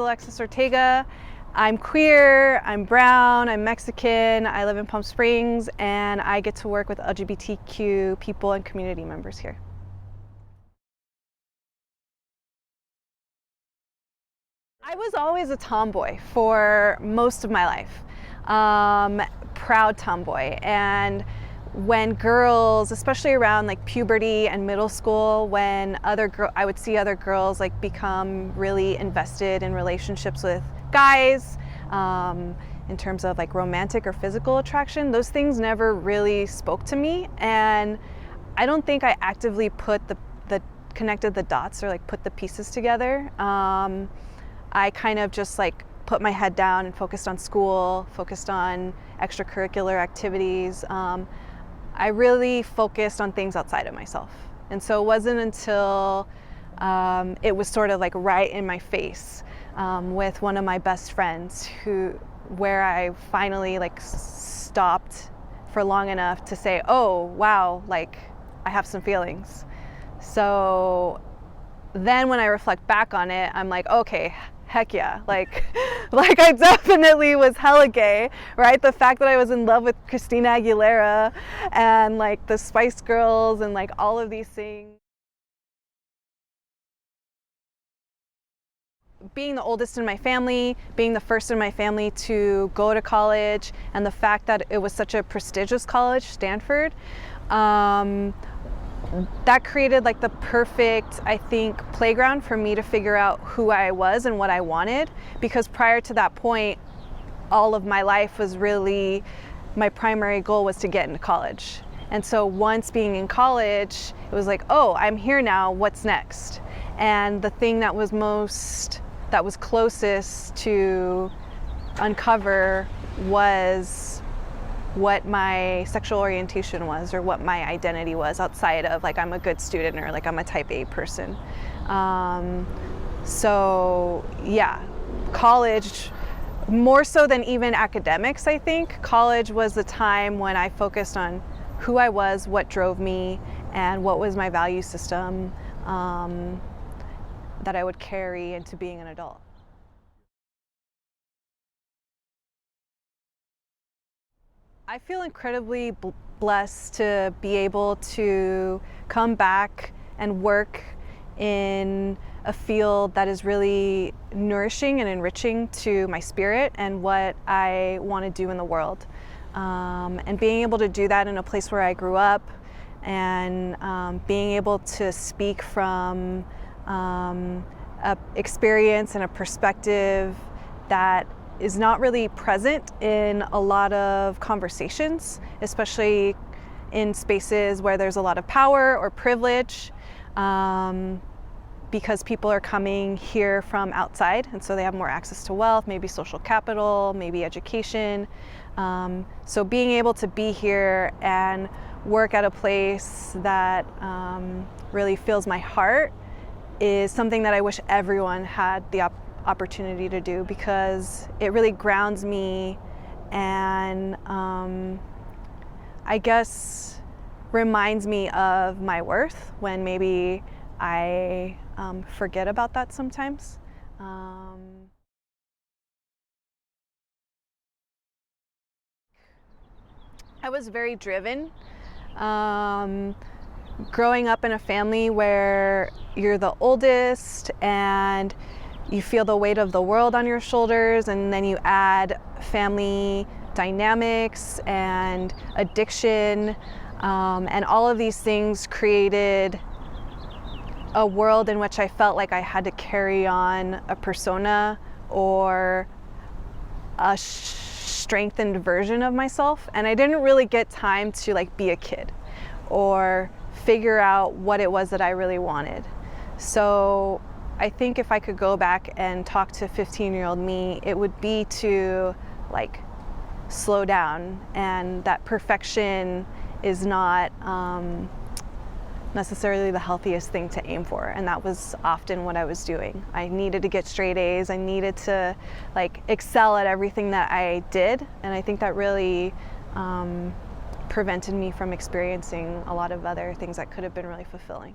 Alexis Ortega. I'm queer, I'm brown, I'm Mexican, I live in Palm Springs, and I get to work with LGBTQ people and community members here. I was always a tomboy for most of my life, proud tomboy. And when girls, especially around like puberty and middle school, when I would see other girls like become really invested in relationships with guys, in terms of like romantic or physical attraction, those things never really spoke to me. And I don't think I actively connected the dots or like put the pieces together. I kind of just like put my head down and focused on school, focused on extracurricular activities. I really focused on things outside of myself. And so it wasn't until it was sort of like right in my face with one of my best friends where I finally like stopped for long enough to say, oh, wow, like I have some feelings. So then when I reflect back on it, I'm like, okay, heck yeah, like I definitely was hella gay, right? The fact that I was in love with Christina Aguilera and like the Spice Girls and like all of these things. Being the oldest in my family, being the first in my family to go to college, and the fact that it was such a prestigious college, Stanford, that created like the perfect, I think, playground for me to figure out who I was and what I wanted. Because prior to that point, all of my life was really, my primary goal was to get into college. And so once being in college, it was like, oh, I'm here now, what's next? And the thing that was closest to uncover was what my sexual orientation was, or what my identity was outside of like I'm a good student or like I'm a type A person. So yeah, college, more so than even academics, I think, college was the time when I focused on who I was, what drove me, and what was my value system that I would carry into being an adult. I feel incredibly blessed to be able to come back and work in a field that is really nourishing and enriching to my spirit and what I want to do in the world. And being able to do that in a place where I grew up, and being able to speak from an experience and a perspective that is not really present in a lot of conversations, especially in spaces where there's a lot of power or privilege, because people are coming here from outside, and so they have more access to wealth, maybe social capital, maybe education. So being able to be here and work at a place that really fills my heart is something that I wish everyone had the opportunity to do, because it really grounds me and I guess reminds me of my worth when maybe I forget about that sometimes. I was very driven. Growing up in a family where you're the oldest and you feel the weight of the world on your shoulders, and then you add family dynamics and addiction, and all of these things created a world in which I felt like I had to carry on a persona or a strengthened version of myself, and I didn't really get time to like be a kid or figure out what it was that I really wanted. So I think if I could go back and talk to 15-year-old me, it would be to like slow down, and that perfection is not necessarily the healthiest thing to aim for, and that was often what I was doing. I needed to get straight A's, I needed to like excel at everything that I did, and I think that really prevented me from experiencing a lot of other things that could have been really fulfilling.